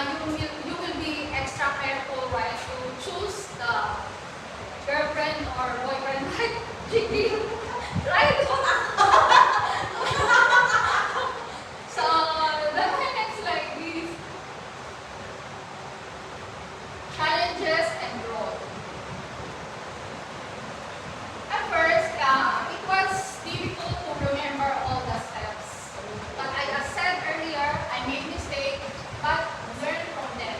you will be extra careful, right, to choose the girlfriend or boyfriend like GD, right? So the next like these challenges and growth. At first, it was difficult to remember all the steps. But as said earlier, I made mistakes, but learned from them.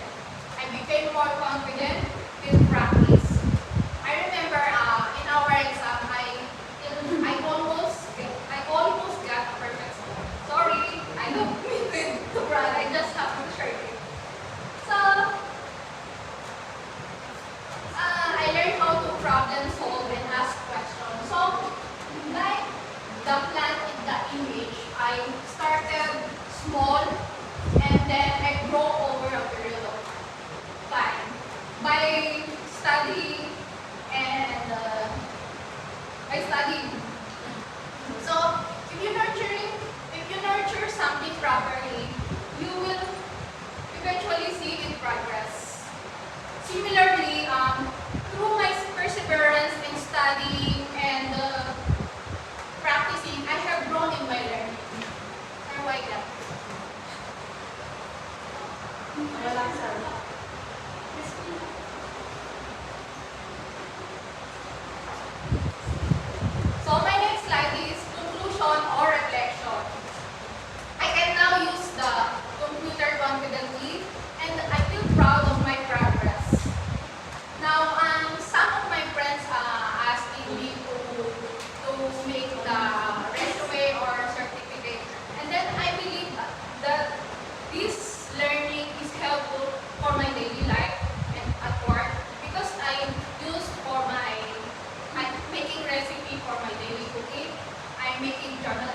I became more confident with practice. I remember in our exam, I almost got a perfect score. Sorry, I don't mean to brag. I just have to share it. So I learned how to problem solve and ask questions. So like the plant in the image, I started small and then I grow over a period of time by studying and by studying. So if you nurture something properly, you will eventually see it progress. Similarly, through my perseverance in studying and practicing, I have grown in my learning. Or why that? So my next slide is conclusion or reflection. I can now use the computer confidently and I feel proud of my progress. Now, some of my friends asking me to make the resume or certificate, and then I believe that this learning is helpful for my daily life and at work because I use for my making recipe for my daily cooking. I'm making journal